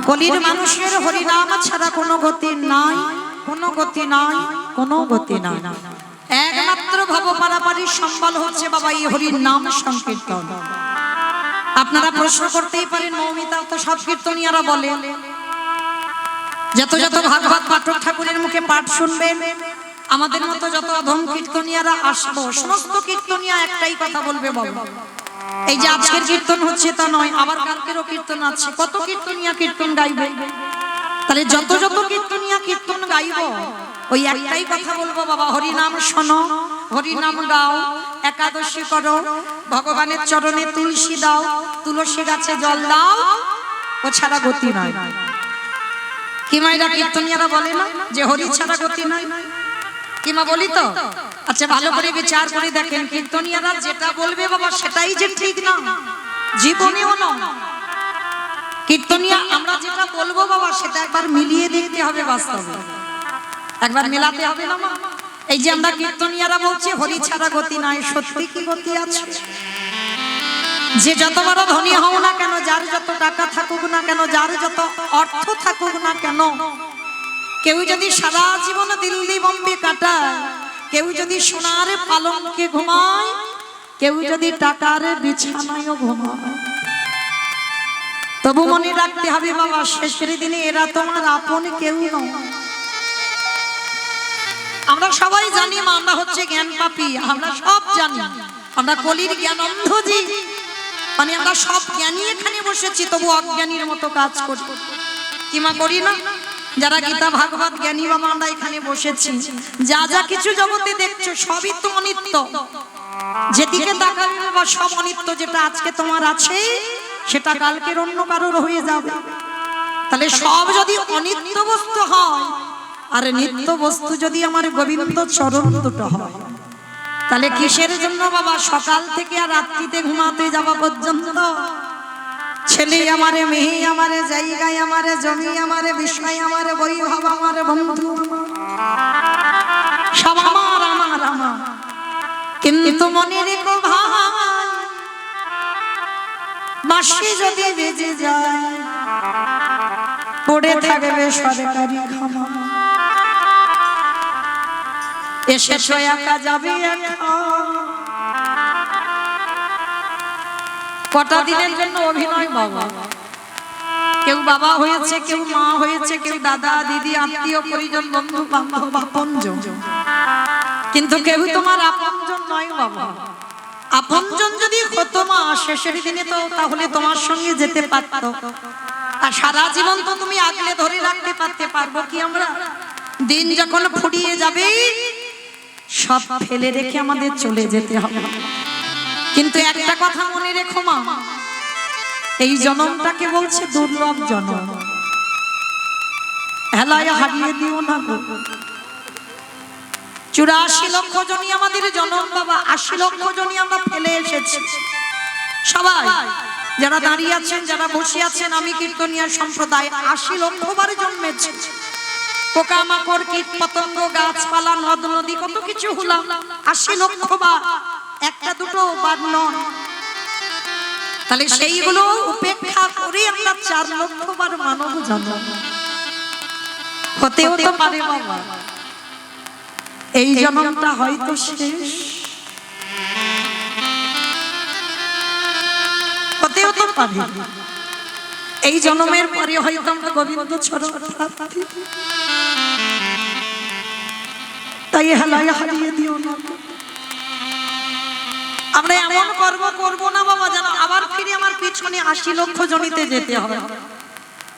কলির মানুষের হরিনাম ছাড়া কোনো গতি নাই, কোনো গতি নাই, কোনো গতি নাই। একমাত্র ভব পারাপারির সম্বল হচ্ছে বাবা এই হরির নাম সংকীর্তন। আপনারা প্রশ্ন করতেই পারেন, মৌমিতা তো সব কীর্তনিয়ারা বলে, যত যত ভাগবত পাঠক ঠাকুরের মুখে পাঠ শুনবেন, আমাদের মতো যত অধম কীর্তনিয়ারা আসবো, সমস্ত কীর্তনিয়া একটাই কথা বলবে, বাবা এই যে আজকের কীর্তন হচ্ছে তা নয়, আবার কালকেরও কীর্তন আছে, কত কীর্তনিয়া কীর্তন গাইবে। তাহলে যত যত কীর্তনিয়া কীর্তন গাইব, ওই একটাই কথা বলবো, বাবা হরি নাম শোনো, হরি নাম গাও, একাদশী করো, ভগবানের চরণে তুলসী দাও, তুলসী গাছে জল দাও, ও ছাড়া গতি নাই। কি মায়েরা কীর্তনিয়ারা বলে না যে হরি ছাড়া গতি নাই? কি মা বলি তো? আচ্ছা ভালো করে বিচার করে দেখেন, কীর্তনিয়ারা যেটা বলবে বাবা সেটাই যে ঠিক না, জীবনেও না। কীর্তনিয়া আমরা যেটা বলবো বাবা সেটা একবার মিলিয়ে দেখতে হবে, বাস্তবে একবার মেলাতে হবে না মা? এই যে আমরা কীর্তনিয়ারা বলছি হরি ছাড়া গতি নাই, সত্যি কি গতি আছে? যে যত বড় ধনী হও না কেন, যার যত টাকা থাকুক না কেন, যার যত অর্থ থাকুক না কেন, কেউ যদি সারা জীবন দিল্লি বোম্বে কাটায়, কেউ যদি সোনার পালঙ্কে ঘুমায়, কেউ যদি টাকার বিছানায়ও ঘুমায়, তবু মনে রাখতে হবে বাবা শেষের দিনে এরা তোমার আপন কেউ নয়। আমরা সবাই জানি মা, আমরা হচ্ছে জ্ঞান পাপী, আমরা সব জানি, আমরা কলির জ্ঞান অন্ধজি, মানে আমরা সব জ্ঞানী এখানে বসেছি, তবু অজ্ঞানীর মতো কাজ করি। কি মা করি না? যারা গীতা ভাগবত জ্ঞানী বাবা আমরা এখানে বসেছি, যা যা কিছু জগতে দেখছো সবই তো অনিত্য, যেদিকে তাকাবে বাবা সব অনিত্য। যেটা আজকে তোমার আছে সেটা কালকের অন্য কারোর হয়ে যাবে। তাহলে সব যদি অনিত্য বস্তু হয়, আর নিত্য বস্তু যদি আমার গোবিন্দ চরণ দুটো হয়, তাহলে কিসের জন্য বাবা সকাল থেকে আর রাত্রিতে ঘুমাতে যাওয়া পর্যন্ত ছেলে আমারে, মেয়ে আমারে, জায়গায় আমারে, জমি আমারে, বিষয় আমারে, বৈভব আমারে, বন্ধু সব আমার আমার আমার, কিন্তু মনে রেখো ভাই, বাঁশি যদি বেজে যায় পড়ে থাকবে সরকারি খামা, এসে একা যাবে একা। কটা দিনের জন্য অভিনয় বাবা, কেউ বাবা হয়েছে, কেউ মা হয়েছে, কেউ দাদা দিদি আত্মীয় পরিজন বন্ধু বান্ধব আপনজন, কিন্তু কেউ তোমার আপনজন নয় বাবা। আপনজন যদি হতো মা শেষের দিনে, তো তাহলে তোমার সঙ্গে যেতে পারত, আর সারা জীবন তো তুমি আগলে ধরে রাখতে পারতে পারবো কি আমরা? দিন যখন ফুরিয়ে যাবে সব ফেলে রেখে আমাদের চলে যেতে হবে। কিন্তু একটা কথা মনে রেখো মা, এই জন্মটাকে বলছে দুর্লভ জন্ম, হেলায় হারিয়ে দিও না গো। 84 লক্ষ জনই আমাদের জন্ম বাবা, 80 লক্ষ জনই আমরা ফেলে এসেছি। সবাই যারা দাঁড়িয়ে আছেন, যারা বসে আছেন, আমি কীর্তনিয়া সম্প্রদায় 80 লক্ষ বার জন্মেছি। পোকামাকড়, কীট পতঙ্গ, গাছপালা, নদ নদী, কত কিছু হলাম 80 লক্ষ বার, একটা দুটো বার নয়। তাহলে সেইগুলো উপেক্ষা করে আমরা 4 লক্ষ বার মানব জন্ম হতেও তো পারে বাবা। এই জন্মটা হয়তো শেষ, হতেও তো পারে এই জন্মের পরে হয়তো আমরা গোবিন্দ চরণ প্রার্থী। তাই হেলায় হারিয়ে দিও না। আমরা এমন কর্ম করব না বাবা যেন আবার ফিরে আমার পিছনে 80 লক্ষ জনিতে যেতে হয়।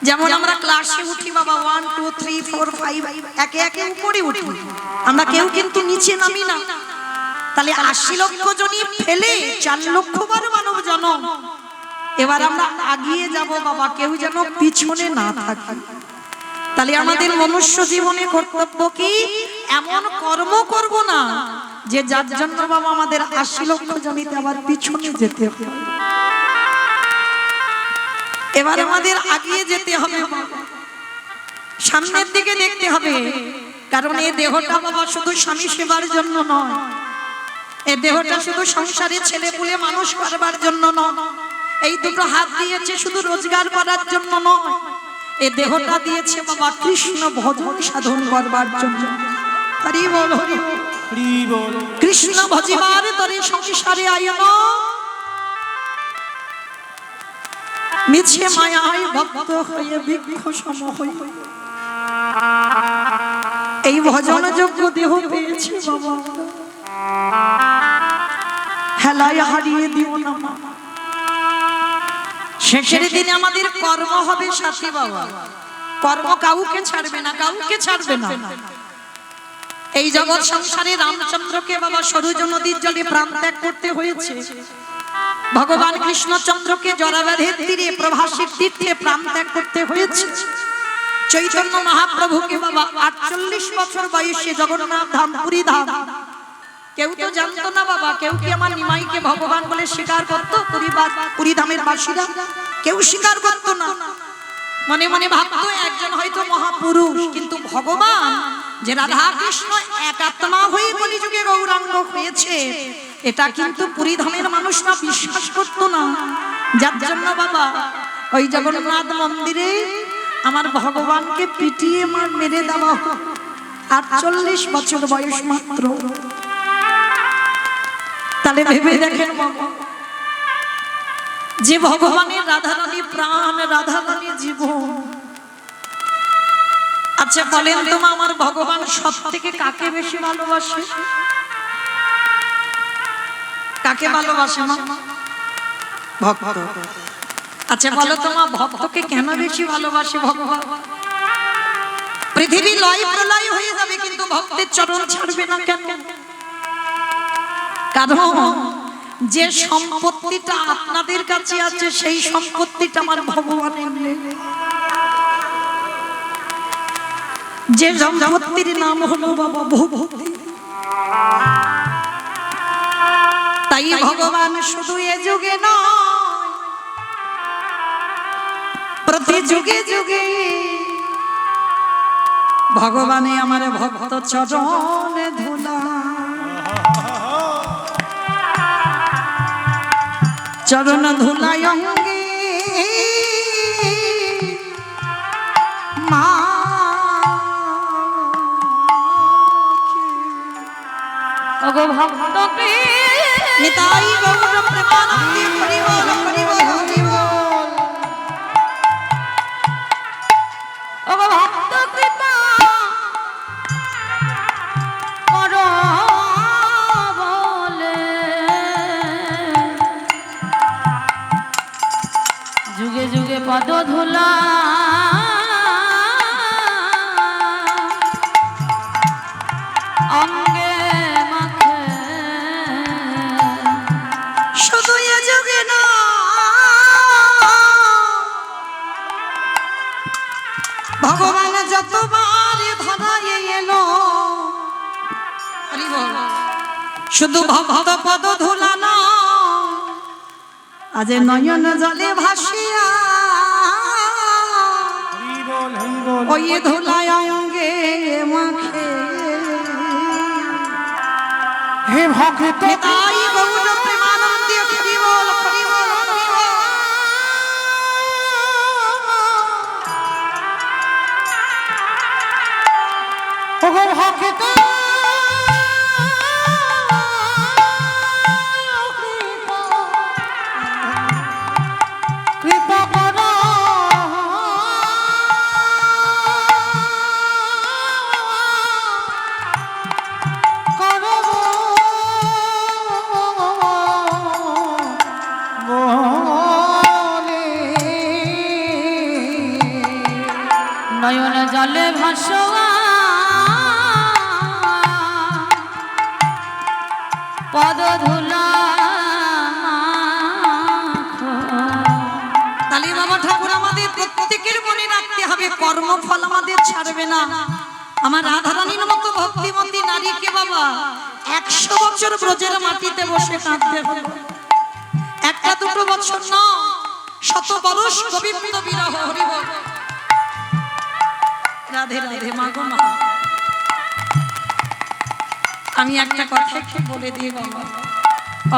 যেমন আমরা ক্লাসে উঠি বাবা 1 2 3 4 5 একে একে উপরে উঠি, আমরা কেউ কিন্তু নিচে নামি না। তাহলে 80 লক্ষ জনই ফেলে 4 লক্ষ বার মানব জন্ম, এবার আমরা আগিয়ে যাব বাবা, কেউ যেন পিছনে না থাকে। তাহলে আমাদের মনুষ্য জীবনে কর্তব্য কি? এমন কর্ম করব না যে যার জন্য বাবা আমাদের 80 লক্ষ জনিতে আবার পিছনে যেতে হবে। এবার আমাদের আগিয়ে যেতে হবে, সামনের দিকে দেখতে হবে। কারণ এই দেহটা বাবা শুধু স্বামী সেবার জন্য নয়, এই দেহটা শুধু সংসারে ছেলে পুলে মানুষ করবার জন্য নয়, এই দুটো হাত দিয়েছে শুধু রোজগার করার জন্য নয়, এই দেহটা দিয়েছে বাবা কৃষ্ণ ভজন সাধন করবার জন্য। হরি বল হরি বল। কৃষ্ণ ভজিবার তরে সংসারে আয়ন, মিছে মায়ায় ভক্ত হয়ে বৃক্ষ সম হই। এই ভজন যোগ্য দেহ পেয়েছি বাবা, হেলায় হারিয়ে দিও না। শেষের দিনে আমাদের কর্ম হবে সাথী বাবা, কর্ম কাউকে ছাড়বে না, কাউকে ছাড়বে না। এই জগৎ সংসারে রামচন্দ্রকে বাবা সরযূ নদীর জলে প্রাণ ত্যাগ করতে হয়েছে, ভগবান কৃষ্ণচন্দ্রকে জরাবাধের তীরে প্রভাসীর তীর্থে প্রাণ ত্যাগ করতে হয়েছে, চৈতন্য মহাপ্রভুকে বাবা 48 বছর বয়সে জগন্নাথ ধাম পুরী ধাম, কেউ তো জানতো না বাবা, কেউ কি আমার নিমাইকে ভগবান বলে স্বীকার করতো? পুরী ধামের বাসীরা কেউ স্বীকার করতো না, মনে মনে ভাবতো একজন হয়তো মহাপুরুষ, কিন্তু ভগবান যে রাধা কৃষ্ণ এক আত্মা হয়ে কলিযুগে গৌরাঙ্গ হয়েছে, এটা কিন্তু পুরী ধামের মানুষরা বিশ্বাস করতো না। যার জন্য বাবা ওই জগন্নাথ মন্দিরে আমার ভগবানকে পিটিয়ে মেরে দেওয়া, 48 বছর বয়স মাত্র। তাহলে ভেবে দেখেন বাবা, যে ভগবানের রাধারানী প্রাণ, রাধারানী জীবন। আচ্ছা বলেন তো আমার ভগবান সব থেকে কাকে বেশি ভালোবাসে? কাকে ভালোবাসে মা? ভক্ত। আচ্ছা বলো তোমা, ভক্তকে কেন বেশি ভালোবাসে ভগবান? পৃথিবী লয় প্রলয় হয়ে যাবে কিন্তু ভক্তের চরণ ছাড়বে না কেন? কারণ যে সম্পত্তিটা আপনাদের কাছে আছে সেই সম্পত্তিটা আমার ভগবানের নেই। যে সম্পত্তির নাম হলো বাবা ভক্তি। তাই ভগবান শুধু এ যুগে নয়, প্রতি যুগে যুগে ভগবানে আমার ভক্ত চরণে ধুলা, চরণ ধুলায় অঙ্গে মা ওগো ভক্তকে নিতাই গৌর প্রেমানন্দে হরি বল হরি বল হরি বল। ওগো ভক্ত কৃপা করো বলে, যুগে যুগে পদ ধুলা অঙ্গে মাখে, শুধু এ যুগে না ভগবান যতবার ধরায় এলো, শুধু ভক্ত পদ ধুলা না, আজ নয়ন জলে ভাসিয়া ওই ধুলায় অঙ্গে মাখে। হে ভক্ত তাই গৌর প্রেমানন্দে হরি বল হরি বল হরি বল। ওগো ভক্ত কৃপা করো, করো বলে, নয়ন জলে ভাসোয়া পদ ধুলা। তাহলে বাবা ঠাকুর আমাদের প্রত্যেকের মনে রাখতে হবে কর্মফল আমাদের ছাড়বে না। আমার রাধারানীর মতো ভক্তিমতী নারীকে বাবা 100 বছর ব্রজের মাটিতে বসে কাঁদতে হবে, একটা দুটো বছর না, 100 বরস গোবিন্দ বিরহ। হরি বল রাধে রাধে মা গো মা। আমি একটা কথা বলে দিই বাবা,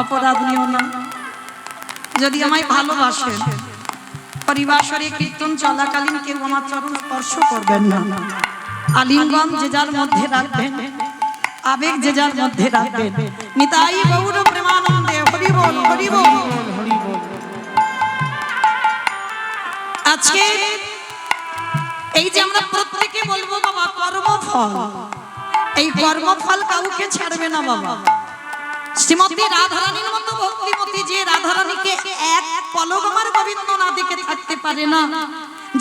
অপরাধ নিও না। যদি আমায় ভালোবাসেন হরিবাসরে কীর্তন চলাকালীন কেউ আমার চরণ স্পর্শ করবেন না। আলিঙ্গন যে যার মধ্যে রাখবেন, আবেগ যে যার মধ্যে রাখবেন। নিতাই গৌর প্রেমানন্দে হরি বল, হরি বল, হরি বল। আজকে এই যে আমরা প্রত্যেকে বলবো বাবা কর্মফল, এই কর্মফল কাউকে ছাড়বে না বাবা। শ্রীমতী রাধারানীর মতো ভক্তিমতী, যে রাধারানীকে এক পলক আমার গোবিন্দ না দেখে থাকতে পারে না,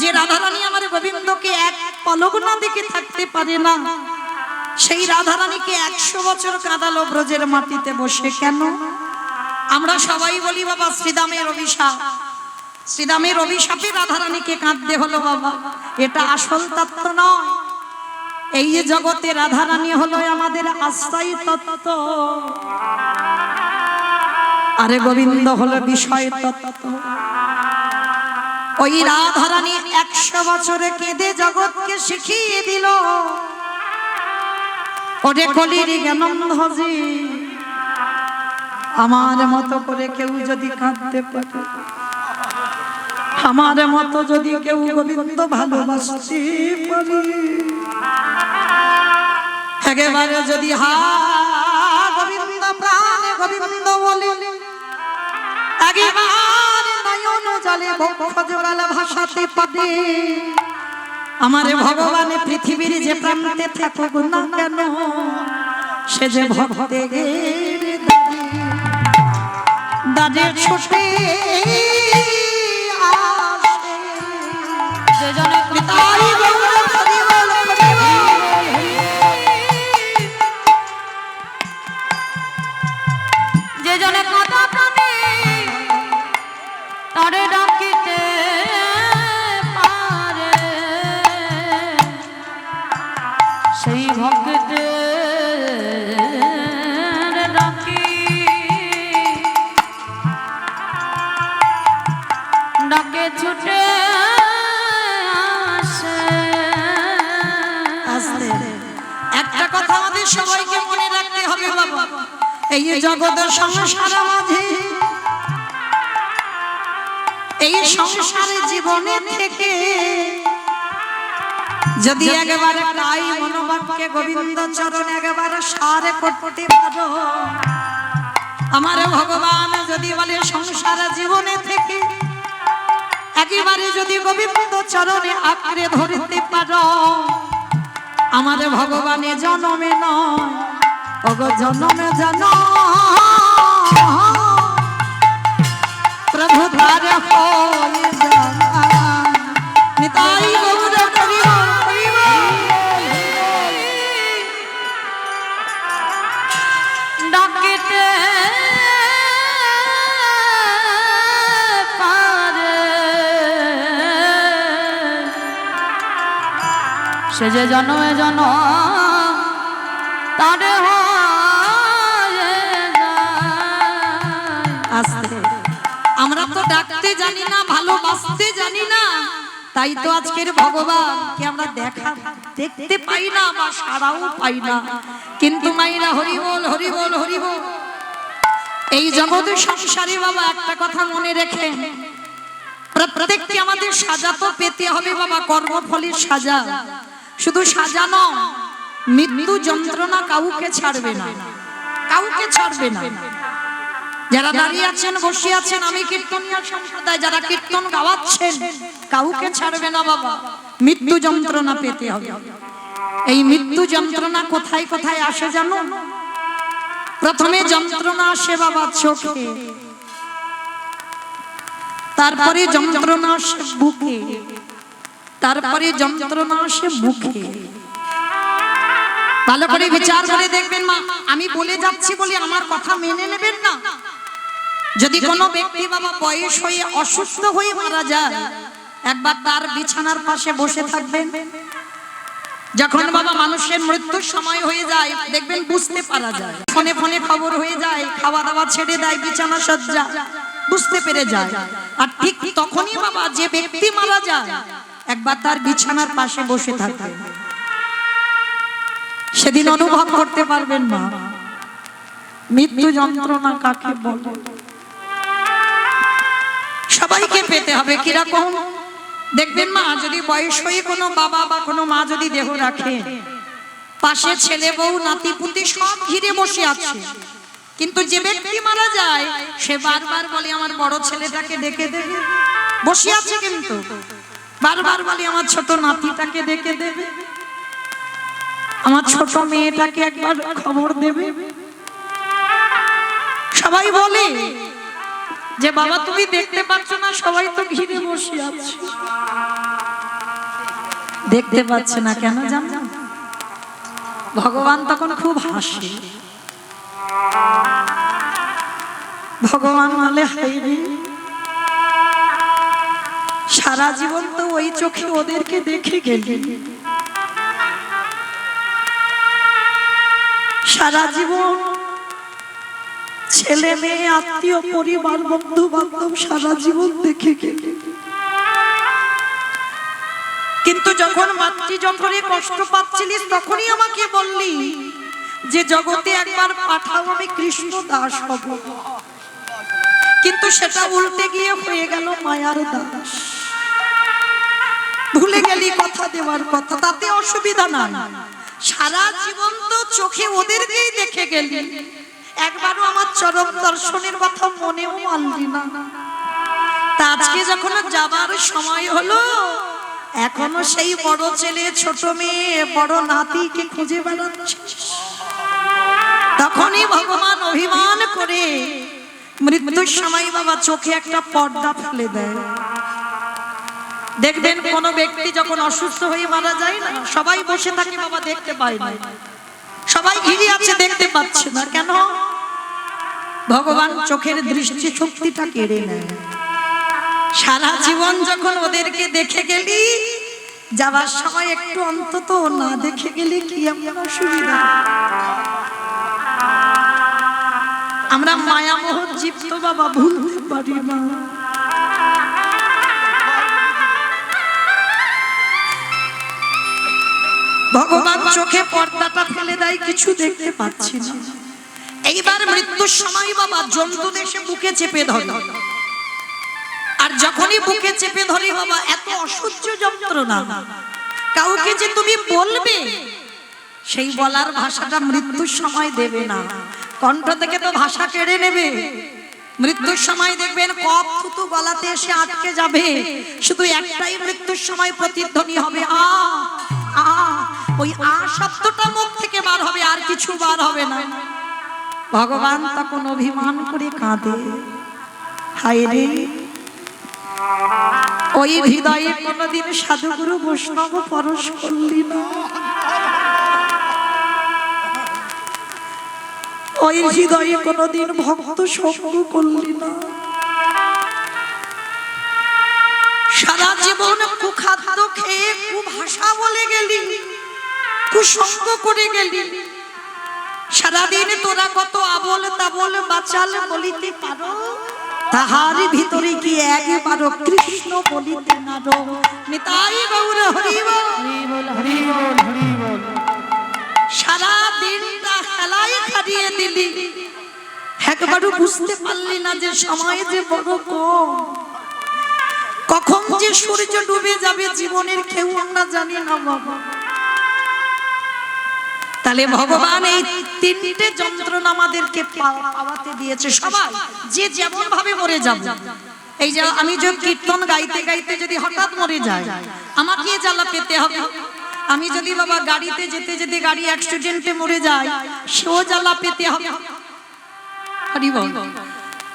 যে রাধারানী আমার গোবিন্দকে এক পলক না দেখে থাকতে পারে না, সেই রাধারানীকে 100 বছর কাঁদালো ব্রজের মাটিতে বসে। কেন? আমরা সবাই বলি বাবা শ্রীদামের অভিশাপ, শ্রীদামের অভিশাপে রাধারানীকে কাঁদতে হলো বাবা। এটা আসল তত্ত্ব নয়। এই যে জগতে রাধারানী হলো আমাদের আস্থায়ী তত্ত্ব, আরে গোবিন্দ হলো বিষয় তত্ত্ব। ওই রাধারানী 100 বছরে কেঁদে জগৎকে শিখিয়ে দিল, ওরে কলির জ্ঞানন্ধজি, আমার মতো করে কেউ যদি কাঁদতে পারে, আমার মতো যদি কেউ গোবিন্দ ভালোবাসতে পারে, একেবারে যদি হা গোবিন্দ প্রাণে গোবিন্দ বলে, একেবারে নয়ন জলে বক্ষ জোড়াল ভাসাতে পারে, আমার ভগবান পৃথিবীর যে প্রান্তে থাকুক না কেন, সে যে ভক্তের দাদে ছুটে আসে, যে জনে পিতাই গৌর হরি বল, হরি বল। যে জনে কথা প্রাণে তারে ডাকিতে পারে, সেই ভক্তের ডাকি ডাকে ছুটে আসে। একটা কথা আমাদের সবাইকে মনে রাখতে হবে বাবা, এই জগতের সংসার মাঝে, এই সংসারে জীবনে থেকে যদি একেবারে তাই মনোবাক্যে গোবিন্দ চরণ একেবারে সারে করতে পারো, আমার ভগবান যদি বলে সংসার জীবনে থেকে একেবারে যদি গোবিন্দ চরণে আঁকড়ে ধরতে পারো, আমার ভগবানে জনমে নয়, ওগো জনমে জন প্রভু তার হয়ে যাওয়া। নিতাই গৌর হরি বল, হরি বল। ডাকিতে পারে, সে যে জনমে জন তারে হয়ে যায়। আস্তে আমরা তো ডাকতে জানি না, ভালোবাসতে জানি না, তাই তো আজকের ভগবানকে আমরা দেখতে পাই না বা সাড়াও পাই না। কিন্তু মাইরা হরি বল, হরি বল, হরি বল। এই জগতের সংসারে বাবা একটা কথা মনে রেখে, প্রত্যেককে আমাদের সাজা তো পেতে হবে বাবা, কর্মফলের সাজা। শুধু সাজা নয়, মৃত্যু যন্ত্রণা কাউকে ছাড়বে না, কাউকে ছাড়বে না। যারা দাঁড়িয়ে আছেন, বসে আছেন, আমি কীর্তনিয়া সম্প্রদায়, যারা কীর্তন গাওয়াচ্ছেন, কাউকে ছাড়বে না বাবা, মৃত্যু যন্ত্রণা পেতে হবে। এই মৃত্যু যন্ত্রণা কোথায় কোথায় আসে জানো? প্রথমে যন্ত্রণা আসে বাবা চোখে, তারপরে যন্ত্রণা আসে বুকে, তারপরে যন্ত্রণা আসে মুখে। ভালো করে বিচার করে দেখবেন মা, আমি বলে যাচ্ছি বলে আমার কথা মেনে নেবেন না। যদি কোনো ব্যক্তি বাবা বয়স হয়ে অসুস্থ হয়ে মারা যায়, একবার তার বিছানার পাশে বসে থাকবেন। যখন বাবা মানুষের মৃত্যুর সময় হয়ে যায়, দেখবেন বুঝতে পারা যায়, ফোনে ফোনে খবর হয়ে যায়, খাওয়া দাওয়া ছেড়ে দেয়, বিছানা সজ্জা বুঝতে পেরে যায়। আর ঠিক তখনই বাবা যে ব্যক্তি মারা যায়, একবার তার বিছানার পাশে বসে থাকে, সেদিন অনুভব করতে পারবেন না মৃত্যু যন্ত্রণা কাকে বলে। সবাইকে পেতে হবে। কিরকম দেখবেন মা, যদি বয়স হয়ে কোনো বাবা বা কোনো মা যদি দেহ রাখে, পাশে ছেলে বউ নাতি পুতি সব ঘিরে বসে আছে, কিন্তু যে ব্যক্তি মারা যায় সে বারবার বলে আমার বড় ছেলেটাকে ডেকে দেবে, বসে আছে কিন্তু বারবার বলে আমার ছোট নাতিটাকে ডেকে দেবে, আমার ছোট মেয়েটাকে একবার খবর দেবে। সবাই বলে যে বাবা তুমি দেখতে পাচ্ছ না, সবাই তো ঘিরে বসে আছে। দেখতে পাচ্ছে না কেন জানো? ভগবান তখন খুব হাসে। ভগবান বলে হায় রে, সারা জীবন তো ওই চোখে ওদেরকে দেখে গেলি, সারা জীবন ছেলে মেয়ে আত্মীয় পরিবার বন্ধু বান্ধব সারা জীবন দেখে গেলি, কিন্তু যখন মাতৃ যন্ত্রণে কষ্ট পাচ্ছিলিস তখনই আমাকে বললি যে জগতে একবার পাঠাও, আমি কৃষ্ণ দাস হব, কিন্তু সেটা উল্টে গিয়ে হয়ে গেল মায়ার দাস। ভুলে গেলি কথা দেওয়ার কথা, তাতে অসুবিধা না, সারা জীবন তো চোখে ওদেরকেই দেখে গেলি, একবারও আমার চরম দর্শনের কথা মনেও আনলি না। তা আজকে যখন যাবার সময় হলো, এখনো সেই বড় ছেলে ছোট মেয়ে বড় নাতিকে খুঁজে বেড়াচ্ছিস। তখনই ভগবান অভিমান করে মৃত্যুর সময় বাবা চোখে একটা পর্দা ফেলে দেয়। দেখবেন কোন ব্যক্তি যখন অসুস্থ হয়ে মারা যায় না, সবাই বসে থাকে বাবা, দেখতে পায় না, সবাই ঘিরে আছে দেখতে পাচ্ছে না কেন? ভগবান চোখের দৃষ্টি শক্তিটা কেড়ে নেয়। সারা জীবন যখন ওদেরকে দেখে গেলি, যাবার সময় একটু অন্তত না দেখে গেলে কি এমন অসুবিধা? আমরা মায়ামোহ জীব তো বাবা ভুলতে পারি না। ভগবান চোখে পর্দাটা ফেলে দেয়, কিছু দেখতে পাচ্ছি না। এইবার মৃত্যুর সময় বাবা জন্তু দেশে বুকে চেপে ধরে, আর যখনই বুকে চেপে ধরে বাবা এত অসহ্য যন্ত্রণা, কাউকে যে তুমি বলবে সেই বলার ভাষাটা মৃত্যুর সময় দেবে না, কণ্ঠ থেকে তো ভাষা কেড়ে নেবে। মৃত্যুর সময় দেখবেন কফ থুতু গলাতে এসে আটকে যাবে, শুধু একটাই মৃত্যুর সময় প্রতিধ্বনি হবে আ আ, ওই আ শব্দটা মুখ থেকে বার হবে, আর কিছু বার হবে না। ভগবান তখন অভিমান করে কাঁদে, হায় রে, ওই হৃদয়ে কোনদিন সাধুগুরু বৈষ্ণব পরশ করলি না, ওই হৃদয়ে কোনদিন ভক্ত সঙ্গ করলি না, সারা জীবন কুখাদ্য খেয়ে কুভাষা বলে গেলি, কুসঙ্গ করে গেলি, সারাদিন তোরা কত আবল তাবল বাচাল বলিতে পারো, তাহার ভিতরে কি একবারও কৃষ্ণ বলিতে নারো। নিতাই গৌর হরি বল, হরি বল, হরি বল। সারা দিনটা খেলায় কাটিয়ে দিলি, একবারও বুঝতে পারলি না যে সময় যে বড় কম, কখন যে সূর্য ডুবে যাবে জীবনের কেউ আমরা জানি না বাবা। তাহলে ভগবান এই তিনটে যন্ত্রণা আমাদেরকে পাওয়াতে দিয়েছে, সবাই যে যেমন ভাবে মরে যাবে। এই যে আমি যে কীর্তন গাইতে গাইতে যদি হঠাৎ মরে যায়, আমাকে জ্বালা পেতে হবে। আমি যদি বাবা গাড়িতে যেতে যেতে গাড়ি অ্যাক্সিডেন্টে মরে যায়, সেও জ্বালা পেতে হবে। হরি বল।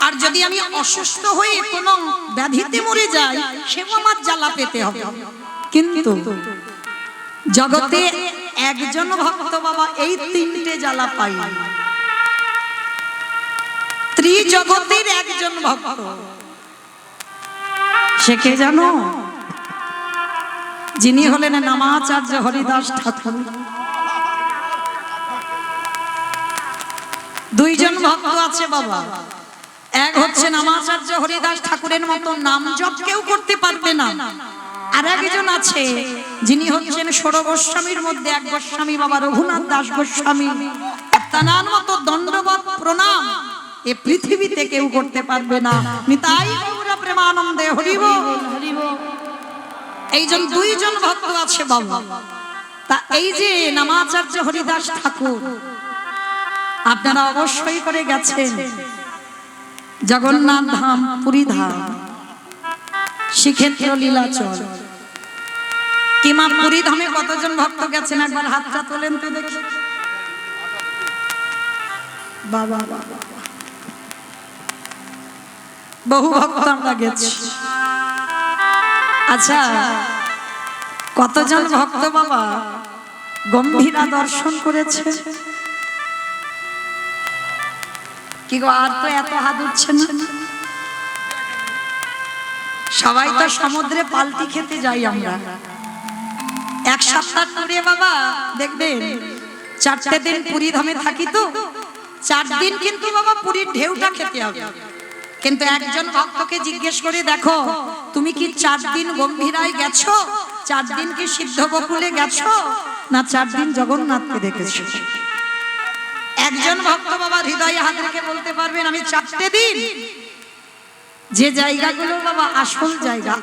আর যদি আমি অসুস্থ হয়ে কোনো ব্যাধিতে মরে যাই, সেও আমার জ্বালা পেতে হবে। কিন্তু জগতে একজন ভক্ত বাবা এই তিনটে জ্বালা পাই, ত্রিজগতের একজন ভক্ত, সে কে জানো? যিনি হলেন নামাচার্য হরিদাস ঠাকুর। দুইজন ভক্ত আছে বাবা, এক হচ্ছে নামাচার্য হরিদাস ঠাকুরের মতো নাম জপ কেউ করতে পারবে না, আর একজন আছে যিনি হচ্ছেন ষোড় গোস্বামীর মধ্যে এক গোস্বামী বাবা রঘুনাথ দাস গোস্বামী। তার মতো দণ্ডবত প্রণাম এ পৃথিবীতে কেউ করতে পারবে না। নিতাই গৌর প্রেমানন্দে হরি বল হরি বল। এইজন দুইজন ভক্ত আছে বাবা। তা এই যে নামাচার্য হরিদাস ঠাকুর আপনারা অবশ্যই করে গেছেন জগন্নাথ ধাম, পুরী ধাম, শ্রীক্ষেত্র, লীলাচল। কিমা পুরী ধামে কতজন ভক্ত গেছেন একবার হাতটা তোলেন তো দেখি। বাবা বাবা, বহু ভক্ত আমরা গেছি। আচ্ছা, কতজন ভক্ত বাবা গম্ভীরা দর্শন করেছে? কি গো, আর তো এত হাত উঠছে না। সবাই তো সমুদ্রে পাল্টি খেতে যাই আমরা। এক সপ্তাহ টুরে বাবা দেখবেন 4টে দিন পুরী ধামে থাকি তো 4 দিন কিন্তু বাবা পুরীর ঢেউটা খেতে হবে। কিন্তু একজন ভক্তকে জিজ্ঞেস করে দেখো, তুমি কি 4 দিন গম্ভীরায় গেছো? 4 দিন কি সিদ্ধ বকুলে গেছো, না 4 দিন জগন্নাথকে দেখেছো? একজন ভক্ত বাবা হৃদয়ে হাত রেখে বলতে পারবেন আমি 4টে দিন। যে জায়গাগুলো বাবা আসল জায়গা,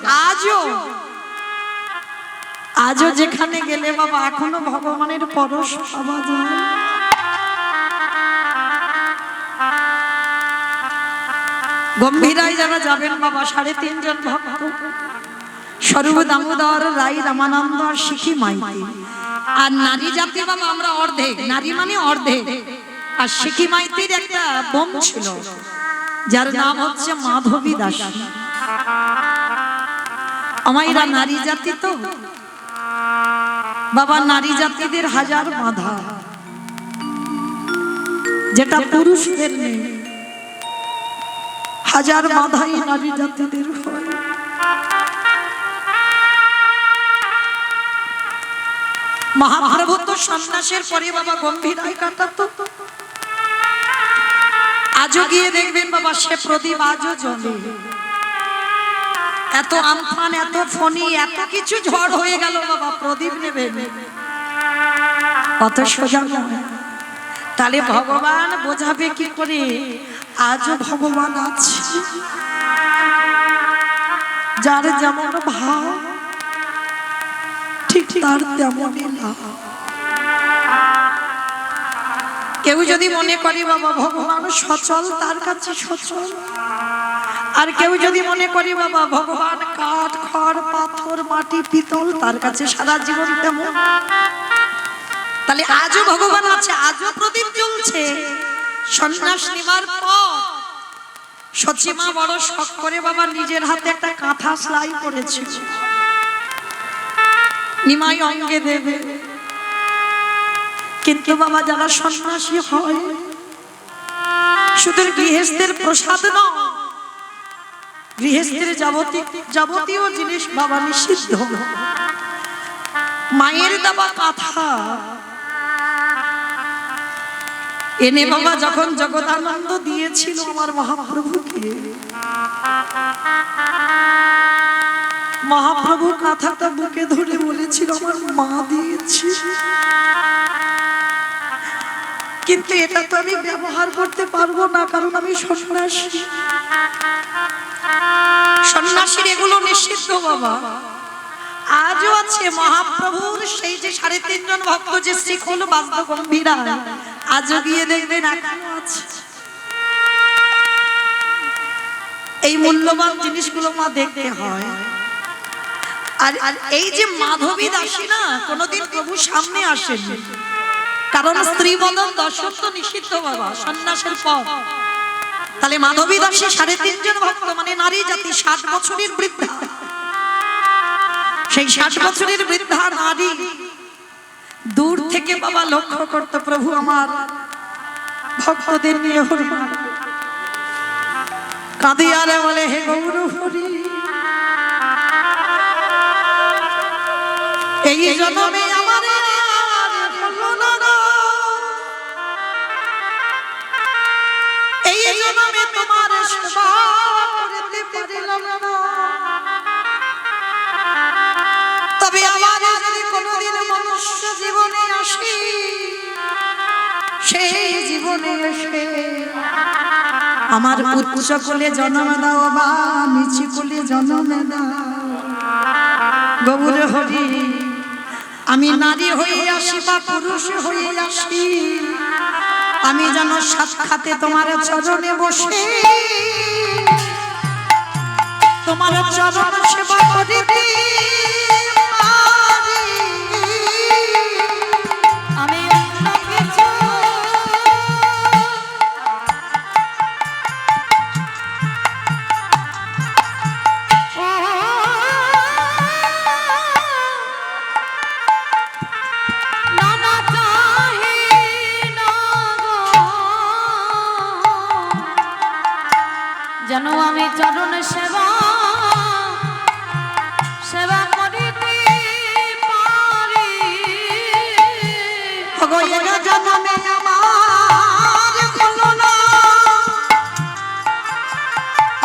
আজও যেখানে গেলে বাবা এখনো ভগবানের পরশ পাওয়া যায়। গম্ভীরায় যারা যাবেন বাবা 3.5 জন ভক্ত, স্বরূপ দামোদর, রাই, রামানন্দ আর শিখি মাইতি। আর নারী জাতি বাবা আমরা অর্ধেক, নারী মানে অর্ধেক। আর শিখি মাইতির একটা বোন ছিল যার নাম হচ্ছে মাধবী দাসী। আমারা নারী জাতি তো বাবা, নারী জাতিদের হাজার বাধা, যেটা পুরুষদের নেই। হাজার বাধাই নারী জাতিদের হয়। মহাপ্রভু তো সন্ন্যাসের পরে বাবা গম্ভীরায় কাটাতো। আজও গিয়ে দেখবেন বাবা সে প্রদীপ আজও জ্বলে। এত আমফান, এত ফণি, এত কিছু ঝড় হয়ে গেল বাবা, প্রদীপ নেবে কত সোজা নয়। তাহলে ভগবান বোঝাবে কি করে আজও ভগবান আছে। যার যেমন ভাব ঠিক তার তেমনই লাভ। কেউ যদি মনে করে বাবা ভগবান সচল, তার কাছে সচল। আর কেউ যদি মনে করে বাবা ভগবান কাঠ, খড়, পাথর, মাটি, পিতল, তার কাছে সারা জীবন তেমন। তাহলে আজও ভগবান আছে, আজও প্রদীপ জ্বলছে। সন্ন্যাস নেবার পর সচিমা বড় শখ করে বাবা নিজের হাতে একটা কাঁথা সেলাই করেছিল, নিমাই অঙ্গে দেবে। কিন্তু বাবা যারা সন্ন্যাসী হয় শুধু গৃহস্থের প্রসাদ নয়, গৃহস্থের যাবতীয় জিনিস বাবা নিষিদ্ধ। মায়ের দেওয়া কাঁথা এনে বাবা যখন জগদানন্দ দিয়েছিল আমার মহাপ্রভুকে, মহাপ্রভু কাঁথাটা বুকে ধরে বলেছিল আমার মা দিয়েছি। কিন্তু এটা তো আমি ব্যবহার করতে পারবো না, কারণ আমি সন্ন্যাসী। সন্ন্যাসীর এগুলো নিষিদ্ধ বাবা। আজও আছে মহাপ্রভুর সেই যে 3.5 জন ভক্ত যে শ্রীখোল বাদ্য গম্ভীরা, আজও গিয়ে দেখবেন এখনো আছে। এই মূল্যবান জিনিসগুলো মা দেখতে হয়। আর এই যে মাধবী দাসী না কোনোদিন প্রভুর সামনে আসেনি, কারণ স্ত্রী বদন দর্শন তো নিষিদ্ধ বাবা সন্ন্যাসের পর। তাহলে মাধবী দাসী 3.5 জন ভক্ত মানে নারী জাতি, 60 বছরের বৃদ্ধা। সেই 60 বছরের বৃদ্ধা নারী দূর থেকে বাবা লক্ষ্য করতো প্রভু আমার ভক্তদের নিয়ে হরি কাঁদিয়ারে বলে হে গৌর হরি, এই জন্মে আমার এই জন্মে তোমার সেবা করতে পারিলাম না। তবে আমার যদি কোনোদিন মনুষ্য জীবনে আসি, সেই জীবনে এসে আমার উচ্চ কোলে জন্ম দাও বা নিচু কোলে জন্ম দাও গৌর হরি। আমি নারী হয়ে আসি বা পুরুষ হয়ে আসি, আমি যেন সাক্ষাতে তোমার চরণে বসে তোমার চরণ সেবা করিতে আমি অন্য কিছু যেন আমি চরণ সেবা সেবা করিতে পারি। জন্মে আমার হলো না,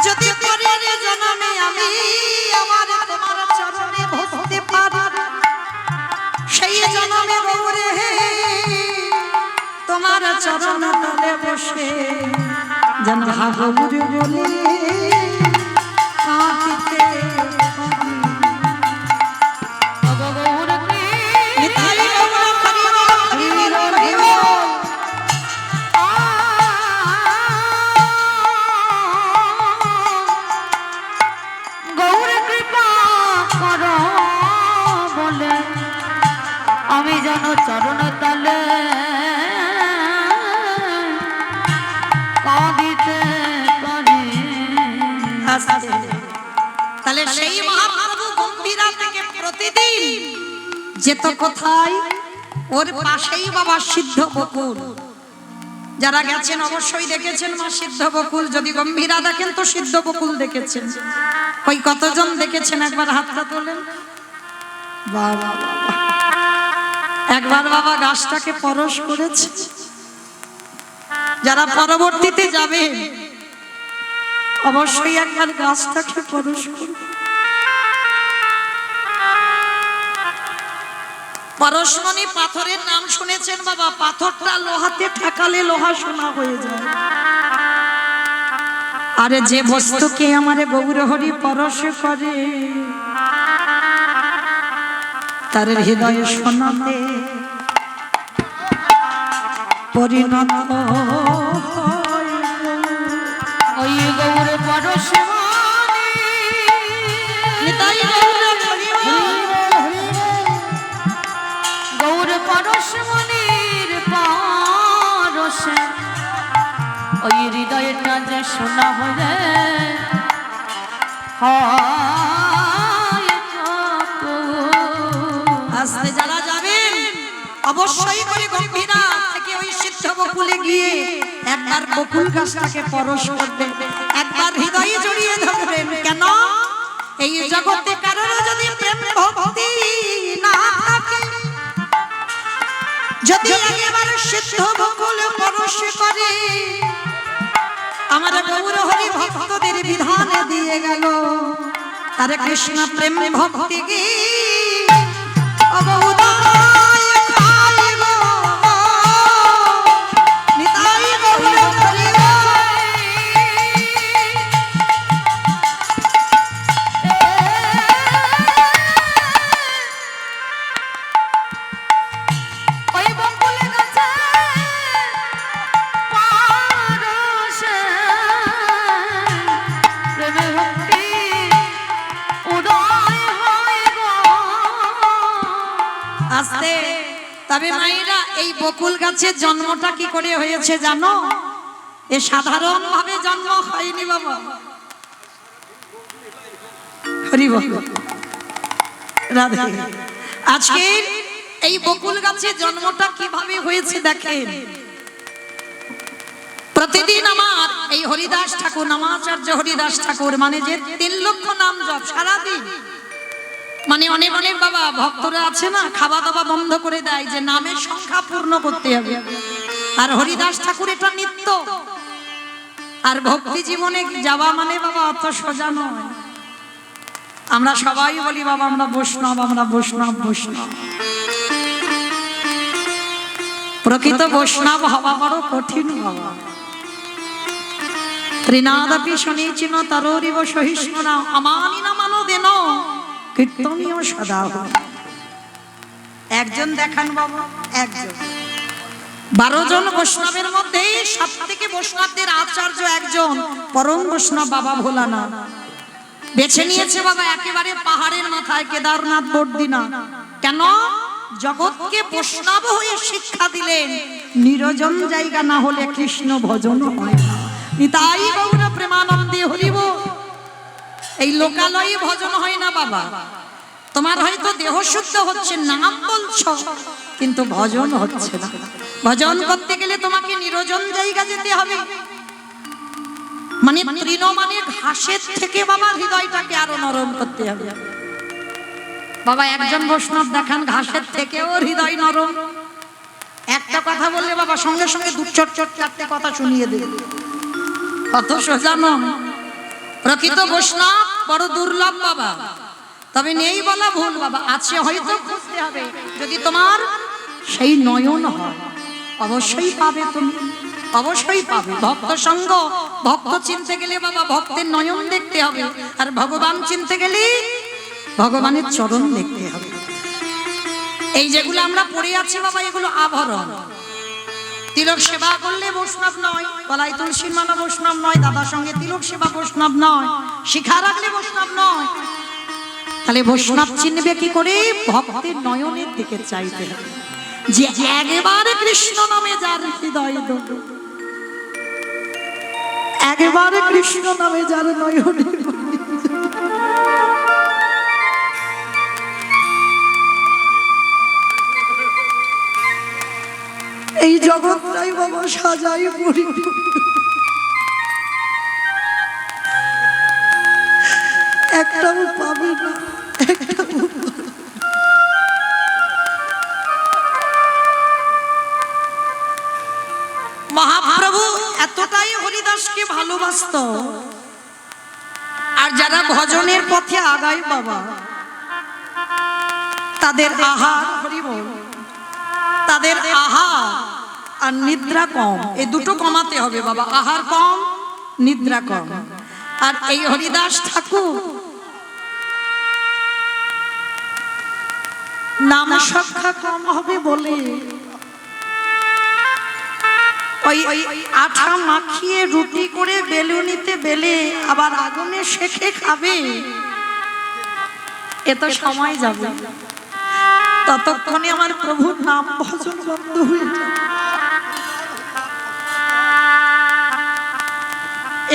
যদি পরের জন্মে আমি আমার তোমার চরণে বসতে পারি, সেই জন্মে গৌরে তোমার চরণ তলে বসে যেন হাগুর বলে কাঁদিতে গৌর কৃপা কর বলে আমি যেন চরণ তলে তাহলে সেই মহাপ্রভু গম্ভীরা থেকে প্রতিদিন যেত কোথায়? ওর পাশেই বাবা সিদ্ধ বকুল। যারা গেছেন অবশ্যই দেখেছেন মা সিদ্ধ বকুল, যদি গম্ভীরা দেখেন তো সিদ্ধ বকুল দেখেছেন। ওই কতজন দেখেছেন একবার হাতটা তোলেন। বাবা একবার বাবা গাছটাকে পরশ করেছে। যারা পরবর্তীতে যাবে অবশ্যই একবার গাছটাকে পরশ করবে। পরশমণি পাথরের নাম শুনেছেন বাবা? পাথরটা লোহাতে ঠেকালে লোহা সোনা হয়ে যায়। আরে যে বস্তুকে আমারে গৌরহরি পরশ করে তার হৃদয়ে সোনাতে পরিণত ওই গৌর পরশমণি গৌর পরশমণির পরশে ওই হৃদয়টা যে সোনা হয়ে আস্তে যারা যাবেন অবশ্যই করে গম্ভীরা থেকে ওই সিদ্ধ বকুলে গিয়ে একবার বকুল গাছটাকে পরশ করবেন, একবার হৃদয়ে জড়িয়ে ধরবেন। কেন? এই জগতে কারোর যদি প্রেম ভক্তি না থাকে, যদি একেবারে সিদ্ধ বকুলে পরশ করে, আমার গৌর হরি ভক্তদের বিধান দিয়ে গেল তারে কৃষ্ণ প্রেম ভক্তি কি আস্তে। তবে মায়েরা এই বকুল গাছের জন্মটা কি করে হয়েছে জানো? এ সাধারণ ভাবে জন্ম হয়নি বাবা। হরি বল রাধে। আজকে এই বকুল গাছের জন্মটা কিভাবে হয়েছে দেখেন। প্রতিদিন আমার এই হরিদাস ঠাকুর নামাচার্য হরিদাস ঠাকুর মানে যে 3 লক্ষ নাম জপ সারাদিন, মানে অনেক অনেক বাবা ভক্তরা আছে না খাওয়া দাওয়া বন্ধ করে দেয় যে নামের সংখ্যা পূর্ণ করতে হবে, আর হরিদাস ঠাকুর এটা নিত্য। আর ভক্তি জীবনে যাওয়া মানে বাবা অত সোজা নয়। আমরা সবাই বলি বাবা আমরা বৈষ্ণব, আমরা বৈষ্ণব বৈষ্ণব। প্রকৃত বৈষ্ণব হওয়া বড় কঠিন বাবা। ত্রিনাদপি শুনেছিন তরোরিব সহিষ্ণুনা আমানি না মানো দেন কীর্তনীয় সদা। একজন দেখান বাবা, একজন। 12 জন বৈষ্ণবের মধ্যে সব থেকে বৈষ্ণবদের আচার্য একজন পরম বৈষ্ণব বাবা ভোলানাথ বেছে নিয়েছে বাবা একেবারে পাহাড়ের মাথায় কেদারনাথ বর্দিনা। কেন? জগৎকে বৈষ্ণব হয়ে শিক্ষা দিলেন নিরজন জায়গা না হলে কৃষ্ণ ভজন হয় না। নিতাই গৌর প্রেমানন্দে হরিব। এই লোকালয়ে ভজন হয় না বাবা। তোমার হয়তো দেহ শুদ্ধ হচ্ছে, নাম বলছো কিন্তু ভজন হচ্ছে না। ভজন করতে গেলে তোমাকে নিরজন জায়গা যেতে হবে। মানে তৃণ মানে ঘাসের থেকে বাবা হৃদয়টাকে আরো নরম করতে হবে। বাবা একজন বৈষ্ণব দেখান ঘাসের থেকেও হৃদয় নরম। একটা কথা বললে বাবা সঙ্গে সঙ্গে 2-4 কথা শুনিয়ে দেবে। কত সোজা নয়। প্রকৃত বৈষ্ণব বড় দুর্লভ বাবা। তবে নেই বলা ভুল বাবা, আছে হয়তো খুঁজতে হবে। যদি তোমার সেই নয়ন হয় অবশ্যই পাবে, তুমি অবশ্যই পাবে। ভক্ত সঙ্গ, ভক্ত চিনতে গেলে বাবা ভক্তের নয়ন দেখতে হবে, আর ভগবান চিনতে গেলে ভগবানের চরণ দেখতে হবে। এই যেগুলো আমরা পড়ে আছি বাবা এগুলো আভরণ। তিলক সেবা করলে বৈষ্ণব নয়, গলায় তুলসীর মালা বৈষ্ণব নয়, দাদার সঙ্গে তিলক সেবা বৈষ্ণব নয়, শিখা রাখলে বৈষ্ণব নয়। তাহলে বৈষ্ণব চিনবে কি করে? ভক্তের নয়নের দিকে চাইতে হবে, যে একবারে কৃষ্ণ নামে যার হৃদয় দোল, একবারে কৃষ্ণ নামে যার নয়নে। এই জগৎটাই বাবা সাজাই পড়ি, একটাও পাবে না, একটাও। মহাপ্রভু এতটাই হরিদাসকে ভালোবাসত, আর যারা ভজনের পথে আগায় বাবা তাদের আহার, হরি বল, তাদের আহার আর নিদ্রা কম, এই দুটো কমাতে হবে বাবা। আহার কম, নিদ্রা কম। আর এই হরিদাস ঠাকুর নাম সংখ্যা কম হবে বলে ওই আঠা মাখিয়ে রুটি করে বেলুনিতে বেলে আবার আগুনে সেকে খাবে, এত সময় যাবে। ততক্ষণে আমার প্রভুর নাম ভজন বন্ধ হয়ে যাবে।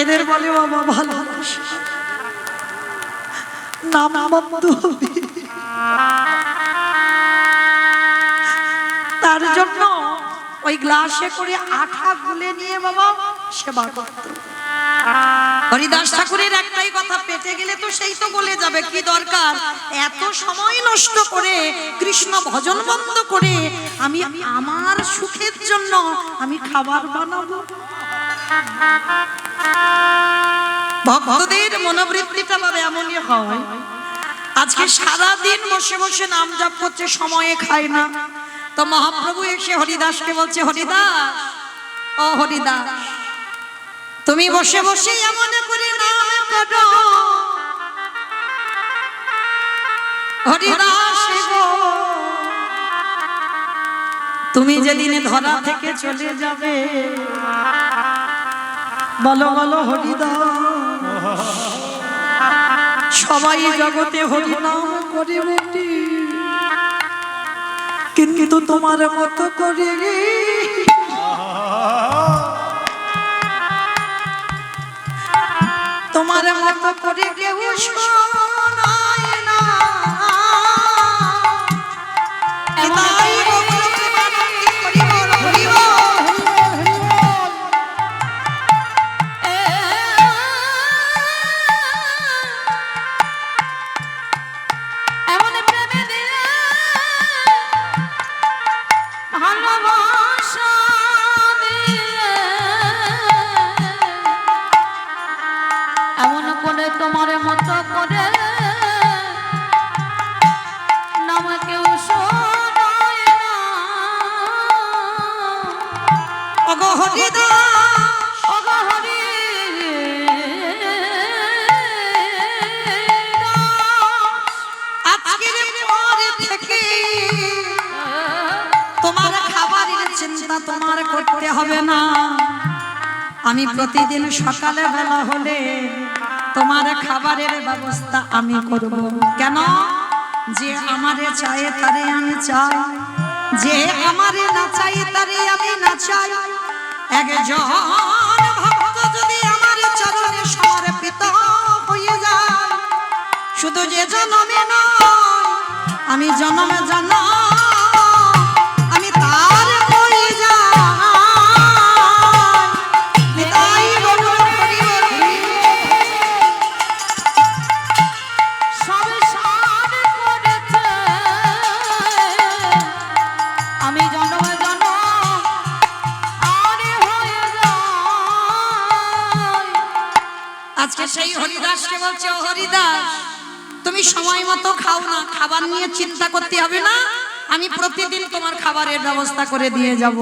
এদের বলে বাবা ভালোবাসা, নাম বন্ধ হবে। তার জন্য ওই গ্লাসে করে আঠা গুলে নিয়ে বাবা সেবা করত। হরিদাস ঠাকুরের একটাই কথা, পেটে গেলে তো সেই তো গলে যাবে, কি দরকার এত সময় নষ্ট করে কৃষ্ণ ভজন বন্ধ করে আমি আমার সুখের জন্য আমি খাবার বানাবো। ভক্তদের মনোবৃত্তিটা বাবা এমনই হয়। আজকে সারা দিন বসে বসে নাম জপ করছে, সময়ে খায় না। তো মহাপ্রভু এসে হরিদাসকে বলছে, হরিদাস, ও হরিদাস, তুমি বসে বসে এমন করে নাম করো, হরিদাস গো, তুমি যেদিনে ধরা থেকে চলে যাবে, বলো বলো হরিদাস, সবাই জগতে হরিনাম করে বেটি, কিন্তু তোমার মতো করে তোমার মতো করে কেউ শোনায় না। তোমার মতো করে নাম কেউ শোনায় না। ওগো হরিদাস, ওগো হরি চিন্তা তোমার করতে হবে না। আমি প্রতিদিন সকালে বেলা হলে তোমার খাবারের ব্যবস্থা আমি করব। কেন? যে আমারে চায় তারে আমি চাই, যে আমারে না চাই তারে আমি না চাই। একজন ভক্ত যদি আমার চরণে সমর্পিত হয়ে যায়, শুধু যে জনমে নয়, আমি জনমে জনম আমি তার হয়ে যাই। নিতাই গৌর হরি হরি। সবে সার করেছে, আমি জনম জনম আরে হয়ে যাই। আজকে সেই হরিদাসকে বলছে, ও হরিদাস, তুমি সময় মতো খাও না, খাবার নিয়ে চিন্তা করতে হবে না, আমি প্রতিদিন তোমার খাবারের ব্যবস্থা করে দিয়ে যাব।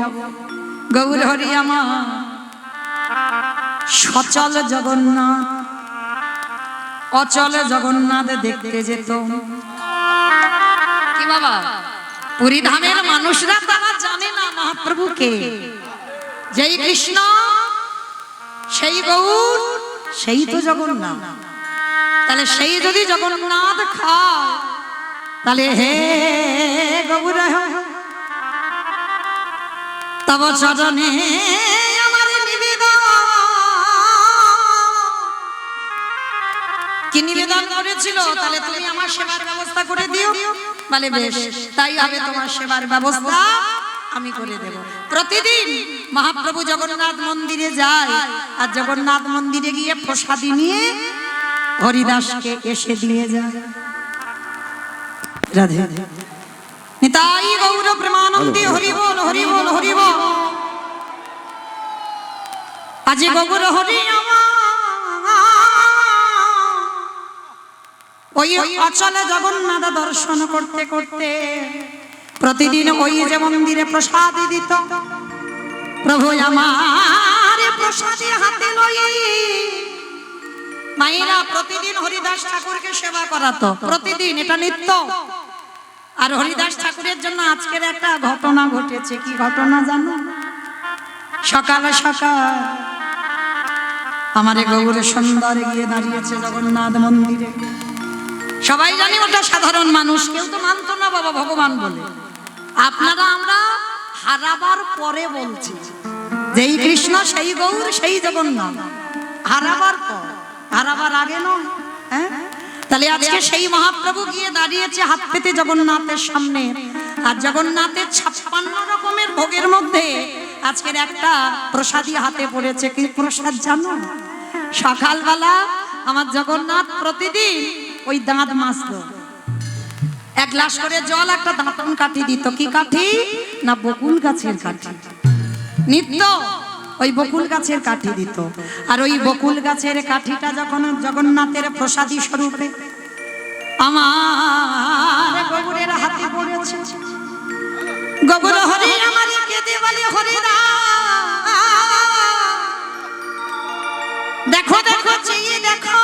গৌর হরি আমার সচল জগন্নাথ অচল জগন্নাথ দেখতে যেত। কি বাবা, পুরী ধামের মানুষরা তারা জানে না মহাপ্রভুকে। যেই কৃষ্ণ, সেই গৌর, সেই তো জগন্নাথ। তাহলে সেই যদি জগন্নাথ খায়, তাহলে হে গৌর তব চরণে আমার নিবেদন। কি নিবেদন করেছিল? তাহলে তুমি আমার সেবার ব্যবস্থা করে দিও। বলে বেশ, তাই হবে, তোমার সেবার ব্যবস্থা আমি করে দেব। প্রতিদিন মহাপ্রভু জগন্নাথ মন্দিরে যায়, আর জগন্নাথ মন্দিরে গিয়ে প্রসাদী নিয়ে হরিদাসকে এসে দিয়ে যায়। রাধে নিতাই গৌর প্রেমানন্দে হরি বল হরি বল হরি বল। আজি গৌর হরি ওই অচলে জগন্নাথ দর্শন করতে করতে প্রতিদিন ওই যে মন্দিরে প্রসাদ দিত। প্রভু আমার প্রসাদী হাতে লই মায়েরা প্রতিদিন হরিদাস ঠাকুরকে সেবা করাতো, প্রতিদিন, এটা নিত্য। আর হরিদাস ঠাকুরের জন্য আজকের একটা ঘটনা ঘটেছে। কি ঘটনা জানো? সকাল সকাল আমার গৌর সুন্দরে গিয়ে দাঁড়িয়েছে জগন্নাথ মন্দিরে। সবাই জানি ওটা সাধারণ মানুষ, কেউ তো মানতো না বাবা ভগবান বলে। আপনারা আমরা হারাবার পরে বলছি, যেই কৃষ্ণ সেই গৌর সেই জগন্নাথ, হারাবার পর, হারাবার আগে নয়। হ্যাঁ, তাহলে আজকে সেই মহাপ্রভু গিয়ে দাঁড়িয়েছে হাত পেতে জগন্নাথের সামনে। আর জগন্নাথের 56 রকমের ভোগের মধ্যে আজকের একটা প্রসাদী হাতে পড়েছে। কি প্রসাদ জানো? সকালবেলা আমার জগন্নাথ প্রতিদিন ওই দাঁত মাজতো, এক গ্লাস করে জল একটা দাঁতন কাঠি দিত। কি কাঠি? না বকুল গাছের কাঠি। নিত্য ওই বকুল গাছের কাঠি দিত। আর ওই বকুল গাছের কাঠিটা যখন জগন্নাথের প্রসাদী স্বরূপে আমার গৌরের হাতে পড়েছে, গৌর হরি আমার কেঁদে বলে হরিরা দেখো দেখো চেয়ে দেখো,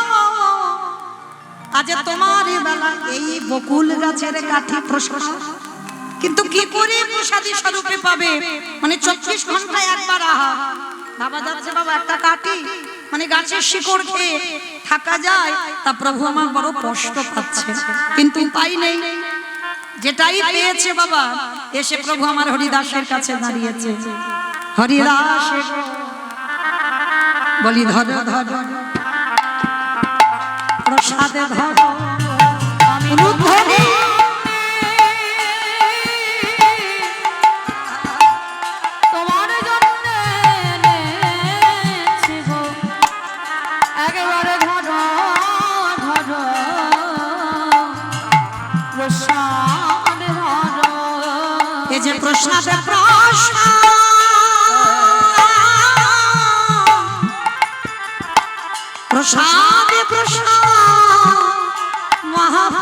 আজ তোমার বেলা এই বকুল গাছের কাঠি প্রসাদ। কিন্তু কি করে প্রসাদী স্বরূপে পাবে? মানে 24 ঘন্টায় একবার আহা বাবা যাচ্ছে, বাবা একটা কাঠি, মানে গাছের শিকড় খেয়ে থাকা যায়? তা প্রভু আমার বড় কষ্ট পাচ্ছে, কিন্তু উপায় নেই। যেটাই পেয়েছে বাবা, এসে প্রভু আমার হরিদাসের কাছে দাঁড়িয়েছে। হরিদাস বলি ধর ধর প্রসাদে ধর ধরে তোমার জন্য এনেছি গো, একেবারে ধরো ধরো প্রসাদ ধরো। এই যে প্রসাদে প্রসাদ প্রসাদে প্রসাদ মহাপ্রভু